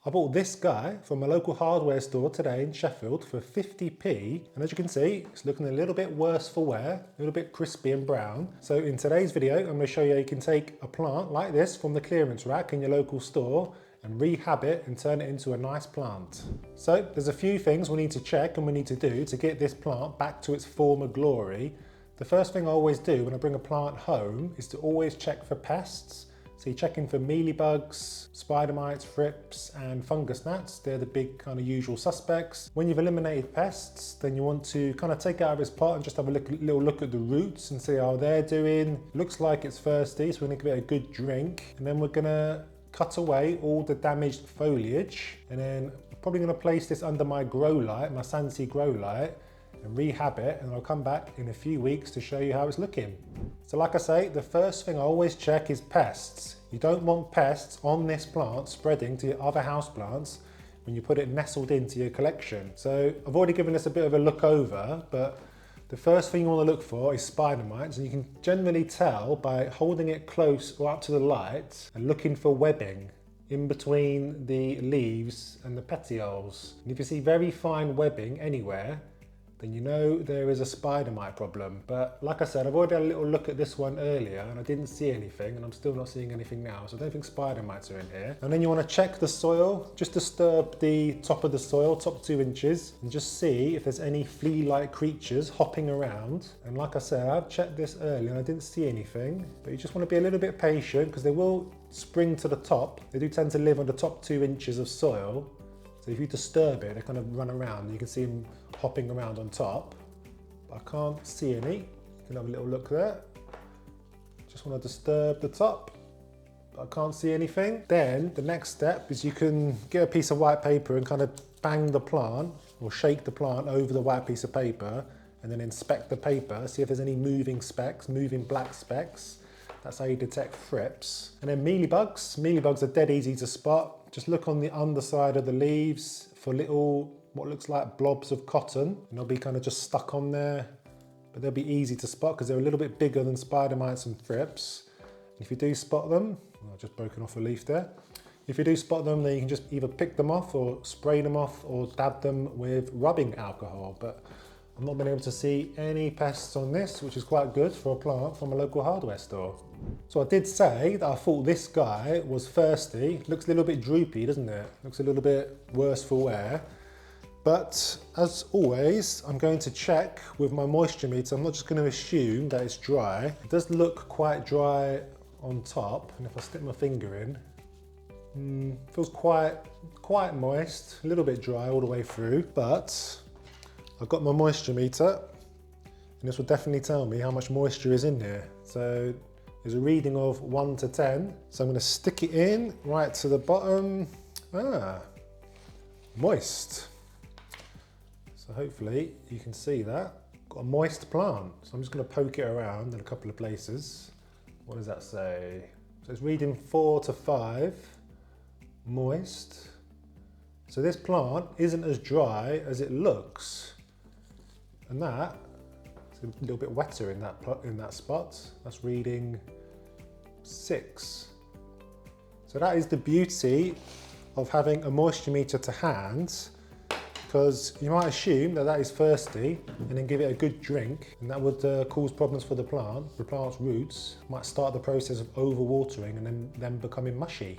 I bought this guy from a local hardware store today in Sheffield for 50p, and as you can see, it's looking a little bit worse for wear, a little bit crispy and brown. So in today's video, I'm going to show you how you can take a plant like this from the clearance rack in your local store and rehab it and turn it into a nice plant. So there's a few things we need to check and we need to do to get this plant back to its former glory. The first thing I always do when I bring a plant home is to always check for pests. So you're checking for mealybugs, spider mites, thrips and fungus gnats. They're the big kind of usual suspects. When you've eliminated pests, then you want to kind of take it out of its pot and just have a little look at the roots and see how they're doing. Looks like it's thirsty, so we're gonna give it a good drink. And then we're gonna cut away all the damaged foliage. And then I'm probably gonna place this under my grow light, my Sansi grow light, and rehab it, and I'll come back in a few weeks to show you how it's looking. So like I say, the first thing I always check is pests. You don't want pests on this plant spreading to your other house plants when you put it nestled into your collection. So I've already given this a bit of a look over, but the first thing you want to look for is spider mites, and you can generally tell by holding it close or up to the light and looking for webbing in between the leaves and the petioles. And if you see very fine webbing anywhere, then you know there is a spider mite problem. But like I said, I've already had a little look at this one earlier and I didn't see anything, and I'm still not seeing anything now, so I don't think spider mites are in here. And then you want to check the soil, just disturb the top of the soil, top 2 inches, and just see if there's any flea-like creatures hopping around. And like I said, I've checked this earlier and I didn't see anything, but you just want to be a little bit patient because they will spring to the top. They do tend to live on the top 2 inches of soil. So if you disturb it, they kind of run around. You can see them hopping around on top. But I can't see any. You can have a little look there. Just want to disturb the top, but I can't see anything. Then the next step is you can get a piece of white paper and kind of bang the plant or shake the plant over the white piece of paper and then inspect the paper, see if there's any moving specks, moving black specks. That's how you detect thrips. And then mealybugs. Mealybugs are dead easy to spot. Just look on the underside of the leaves for little, what looks like blobs of cotton. And they'll be kind of just stuck on there, but they'll be easy to spot because they're a little bit bigger than spider mites and thrips. And if you do spot them, I've just broken off a leaf there. If you do spot them, then you can just either pick them off or spray them off or dab them with rubbing alcohol. But I've not been able to see any pests on this, which is quite good for a plant from a local hardware store. So I did say that I thought this guy was thirsty. Looks a little bit droopy, doesn't it? Looks a little bit worse for wear. But as always, I'm going to check with my moisture meter. I'm not just going to assume that it's dry. It does look quite dry on top. And if I stick my finger in, feels quite moist, a little bit dry all the way through, but I've got my moisture meter and this will definitely tell me how much moisture is in here. So there's a reading of 1 to 10. So I'm going to stick it in right to the bottom. Moist. So hopefully you can see that. Got a moist plant. So I'm just going to poke it around in a couple of places. What does that say? So it's reading 4 to 5. Moist. So this plant isn't as dry as it looks. And that is a little bit wetter in that spot. That's reading 6. So that is the beauty of having a moisture meter to hand, because you might assume that that is thirsty and then give it a good drink, and that would cause problems for the plant. The plant's roots might start the process of overwatering and then becoming mushy.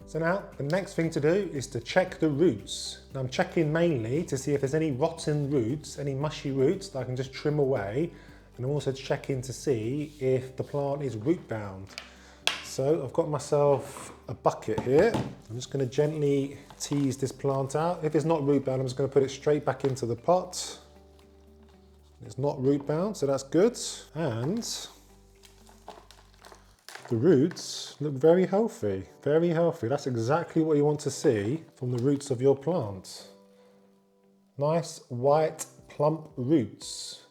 So now the next thing to do is to check the roots. Now I'm checking mainly to see if there's any rotten roots, any mushy roots that I can just trim away, and I'm also checking to see if the plant is root bound. So I've got myself a bucket here. I'm just going to gently tease this plant out. If it's not root bound, I'm just going to put it straight back into the pot. It's not root bound, so that's good. And the roots look very healthy, very healthy. That's exactly what you want to see from the roots of your plant. Nice, white, plump roots.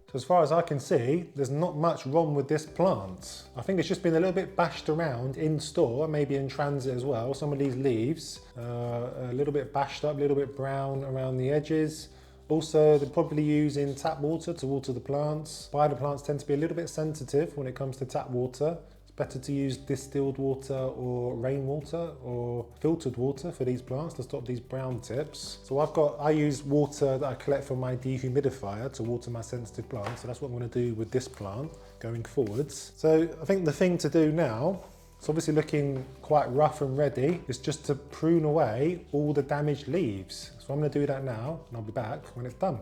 So as far as I can see, there's not much wrong with this plant. I think it's just been a little bit bashed around in store, maybe in transit as well. Some of these leaves, a little bit bashed up, a little bit brown around the edges. Also, they're probably using tap water to water the plants. Spider plants tend to be a little bit sensitive when it comes to tap water. better to use distilled water or rainwater or filtered water for these plants to stop these brown tips. So I use water that I collect from my dehumidifier to water my sensitive plants. So that's what I'm going to do with this plant going forwards. So I think the thing to do now, it's obviously looking quite rough and ready, is just to prune away all the damaged leaves. So I'm going to do that now and I'll be back when it's done.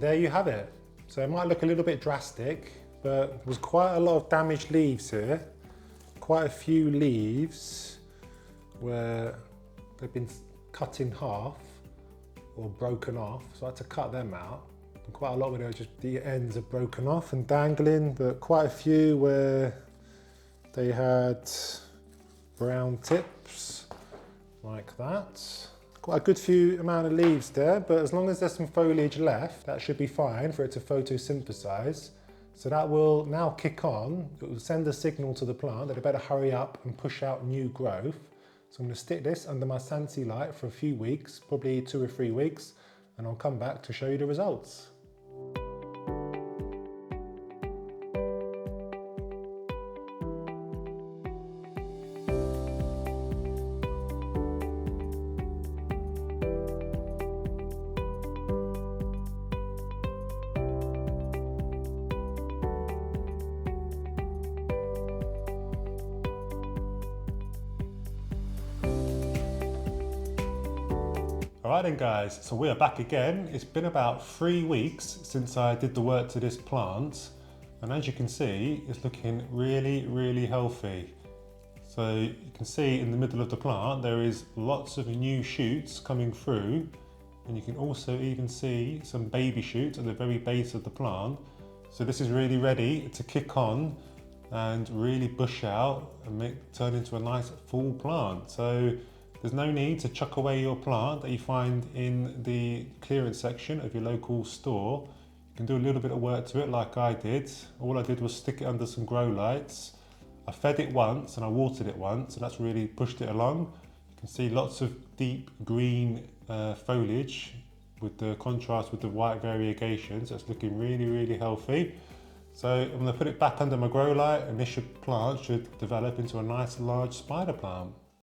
There you have it. So it might look a little bit drastic, but there was quite a lot of damaged leaves here. Quite a few leaves where they've been cut in half or broken off. So I had to cut them out. And quite a lot where the ends are broken off and dangling, but quite a few where they had brown tips like that. Quite a good few amount of leaves there, but as long as there's some foliage left, that should be fine for it to photosynthesize. So that will now kick on. It will send a signal to the plant that it better hurry up and push out new growth. So I'm going to stick this under my Sansi light for a few weeks, probably 2 or 3 weeks, and I'll come back to show you the results. Alright then guys, so we are back again. It's been about 3 weeks since I did the work to this plant, and as you can see, it's looking really, really healthy. So you can see in the middle of the plant there is lots of new shoots coming through, and you can also even see some baby shoots at the very base of the plant. So this is really ready to kick on and really bush out and turn into a nice full plant. So there's no need to chuck away your plant that you find in the clearance section of your local store. You can do a little bit of work to it like I did. All I did was stick it under some grow lights. I fed it once and I watered it once, and that's really pushed it along. You can see lots of deep green foliage with the contrast with the white variegations. So it's looking really, really healthy. So I'm going to put it back under my grow light, and this plant should develop into a nice large spider plant.